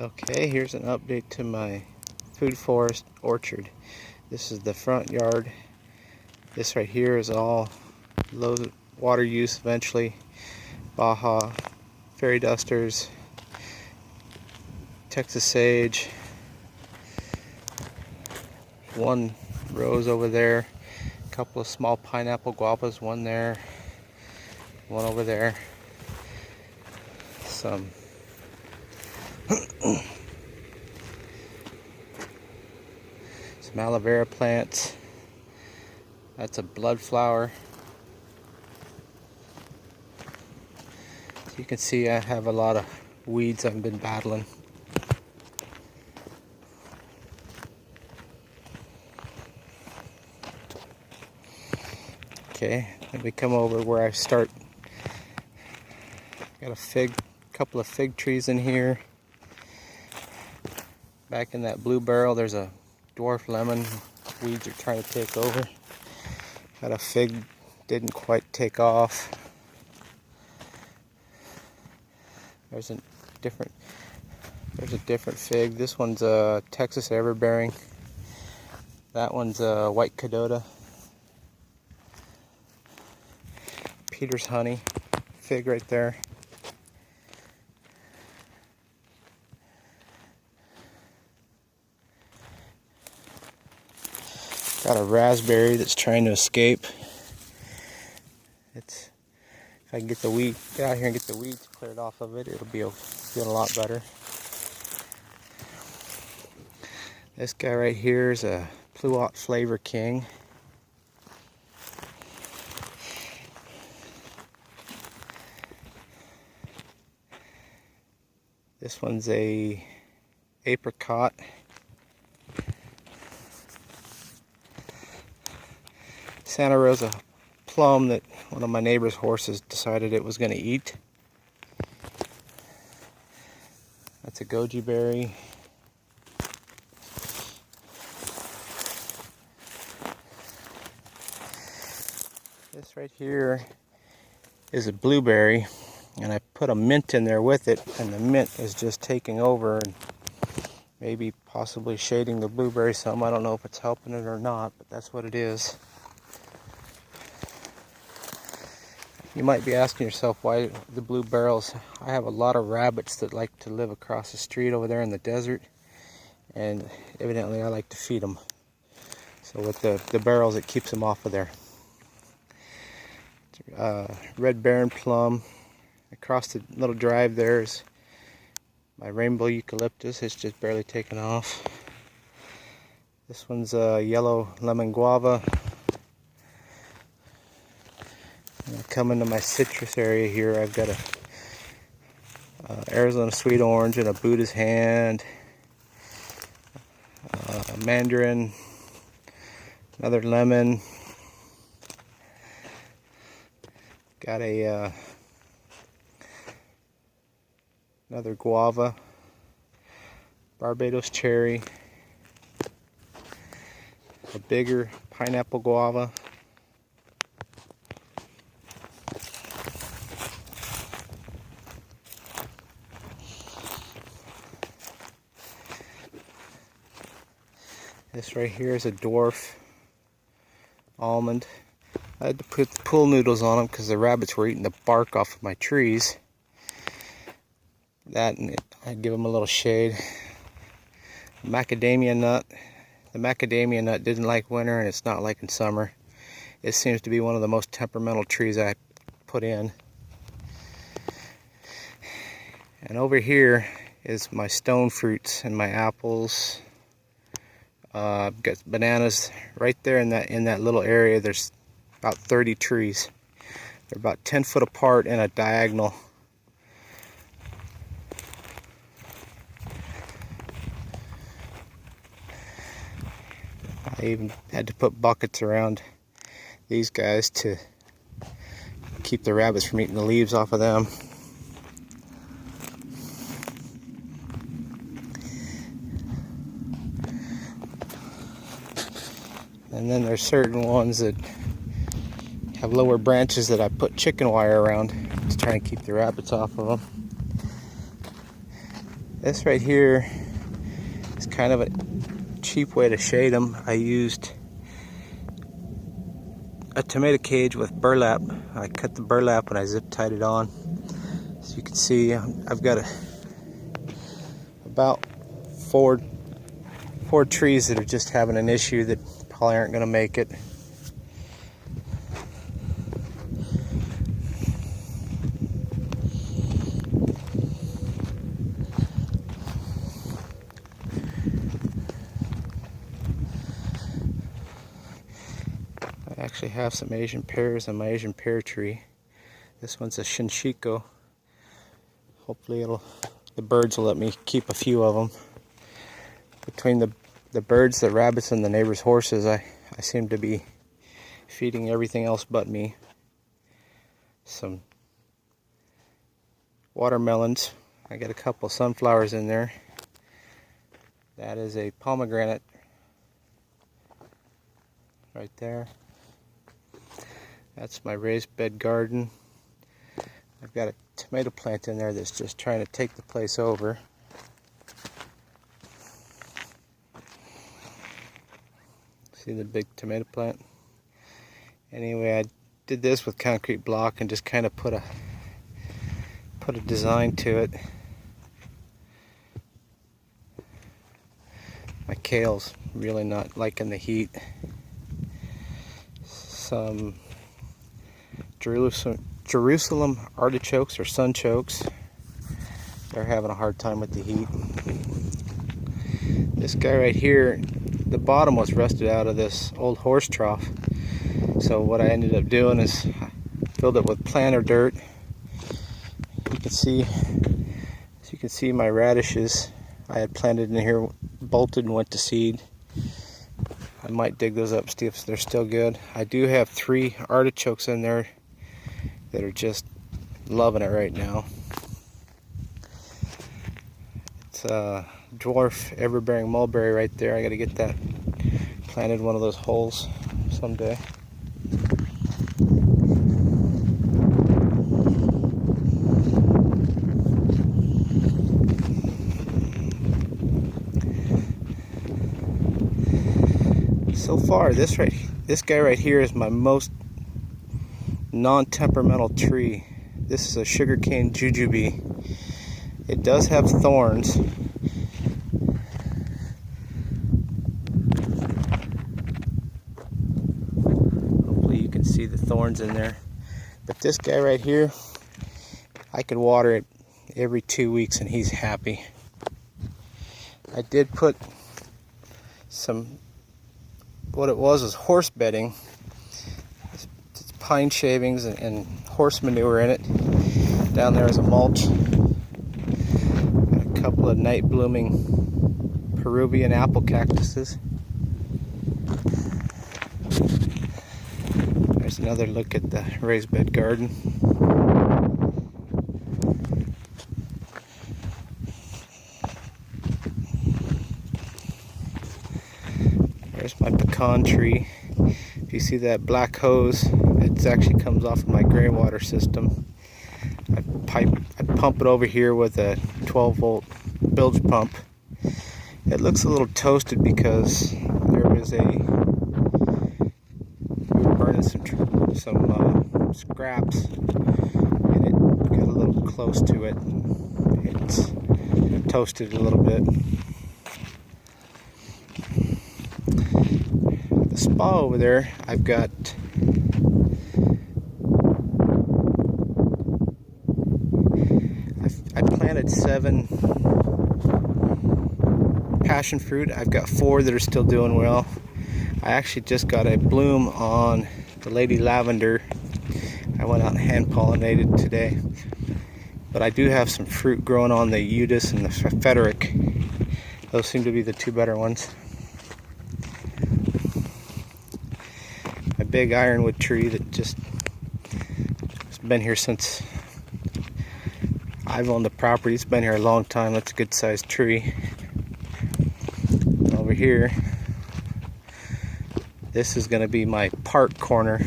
Okay, here's an update to my food forest orchard. This is the front yard. This right here is all low water use eventually. Baja, fairy dusters, Texas sage, one rose over there, a couple of small pineapple guavas, one there, one over there, some aloe vera plants. That's a blood flower. So you can see I have a lot of weeds I've been battling. Okay, then we come over where I start. Got a couple of fig trees in here. Back in that blue barrel there's a dwarf lemon. Weeds are trying to take over. Got a fig, didn't quite take off. There's a different fig. This one's a Texas everbearing. That one's a white cadota. Peter's honey fig right there. Got a raspberry that's trying to escape. If I can get out here and get the weeds cleared off of it, it'll be feel a lot better. This guy right here is a Pluot Flavor King. This one's a apricot. Santa Rosa plum that one of my neighbor's horses decided it was going to eat. That's a goji berry. This right here is a blueberry, and I put a mint in there with it, and the mint is just taking over and maybe possibly shading the blueberry some. I don't know if it's helping it or not, but that's what it is. You might be asking yourself why the blue barrels. I have a lot of rabbits that like to live across the street over there in the desert, and evidently I like to feed them. So with the barrels, it keeps them off of there. Red Baron plum. Across the little drive there's my rainbow eucalyptus. It's just barely taken off. This one's a yellow lemon guava. And I come into my citrus area here. I've got a Arizona sweet orange and a Buddha's hand, a mandarin, another lemon. Got a another guava, Barbados cherry, a bigger pineapple guava. This right here is a dwarf almond. I had to put the pool noodles on them because the rabbits were eating the bark off of my trees. That and I'd give them a little shade. Macadamia nut. The macadamia nut didn't like winter, and it's not liking summer. It seems to be one of the most temperamental trees I put in. And over here is my stone fruits and my apples. I've got bananas right there in that little area. There's about 30 trees. They're about 10 foot apart in a diagonal. I even had to put buckets around these guys to keep the rabbits from eating the leaves off of them. And then there's certain ones that have lower branches that I put chicken wire around to try and keep the rabbits off of them. This right here is kind of a cheap way to shade them. I used a tomato cage with burlap. I cut the burlap and I zip tied it on. So you can see I've got about four trees that are just having an issue that probably aren't going to make it. I actually have some Asian pears on my Asian pear tree. This one's a Shinshiko. Hopefully the birds will let me keep a few of them. Between the birds, the rabbits, and the neighbor's horses, I seem to be feeding everything else but me. Some watermelons. I got a couple sunflowers in there. That is a pomegranate right there. That's my raised bed garden. I've got a tomato plant in there that's just trying to take the place over. See the big tomato plant? Anyway, I did this with concrete block and just kind of put a design to it. My kale's really not liking the heat. Some Jerusalem artichokes or sunchokes. They're having a hard time with the heat. This guy right here, the bottom was rusted out of this old horse trough. So what I ended up doing is filled it with planter dirt. You can see my radishes I had planted in here, bolted and went to seed. I might dig those up, see if they're still good. I do have 3 artichokes in there that are just loving it right now. It's a dwarf ever-bearing mulberry right there. I got to get that planted in one of those holes someday. So far, this guy right here is my most non-temperamental tree. This is a sugarcane jujube. It does have thorns. Hopefully you can see the thorns in there. But this guy right here, I could water it every 2 weeks and he's happy. I did put some, what it was horse bedding. It's pine shavings and horse manure in it. Down there is a mulch. Got a couple of night blooming Peruvian apple cactuses. There's another look at the raised bed garden. There's my pecan tree. If you see that black hose, it actually comes off of my gray water system. I pump it over here with a 12-volt bilge pump. It looks a little toasted because we were burning some scraps and it got a little close to it. It's toasted a little bit. The spa over there, I planted 7 passion fruit. I've got 4 that are still doing well. I actually just got a bloom on the lady lavender. I went out and hand pollinated today. But I do have some fruit growing on the Eutis and the Frederick. Those seem to be the 2 better ones. My big ironwood tree that just has been here since I've owned the property. It's been here a long time. That's a good sized tree. Over here, this is going to be my park corner.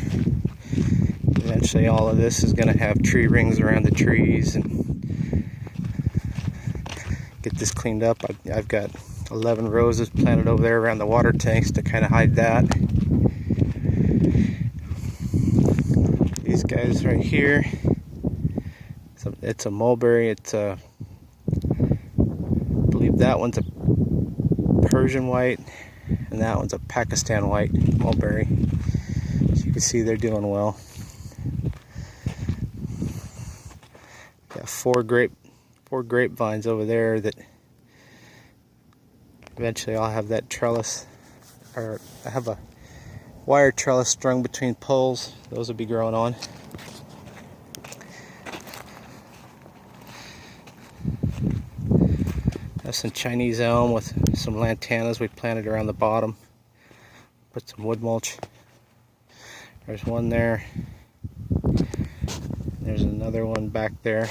Eventually all of this is going to have tree rings around the trees and get this cleaned up. I've got 11 roses planted over there around the water tanks to kind of hide that. These guys right here, it's a mulberry. It's I believe that one's a Persian white, and that one's a Pakistan white mulberry. As you can see, they're doing well. Got four grapevines over there that eventually I'll have that trellis, or I have a wire trellis strung between poles. Those will be growing on. That's some Chinese elm with some lantanas we planted around the bottom. Put some wood mulch. There's one there. There's another one back there.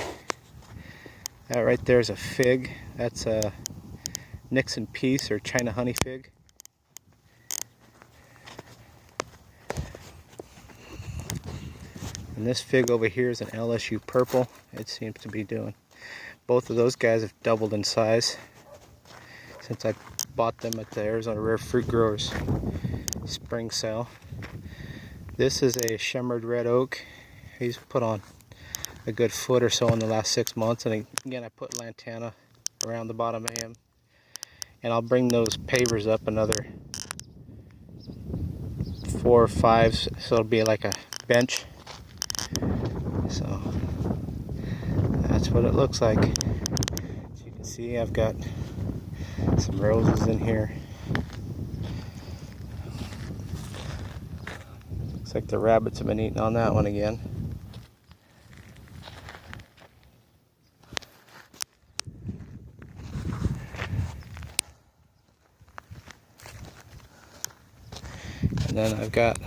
That right there is a fig. That's a Nixon Peace or China honey fig. And this fig over here is an LSU purple. It seems to be doing. Both of those guys have doubled in size since I bought them at the Arizona Rare Fruit Growers spring sale. This is a shimmered red oak. He's put on a good foot or so in the last 6 months, and again I put lantana around the bottom of him. And I'll bring those pavers up another 4 or 5, so it'll be like a bench. So that's what it looks like. As you can see, I've got some roses in here. Looks like the rabbits have been eating on that one again. And then I've got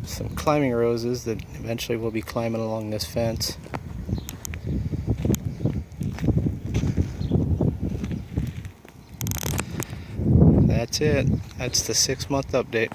some climbing roses that eventually will be climbing along this fence. That's it. That's the 6-month update.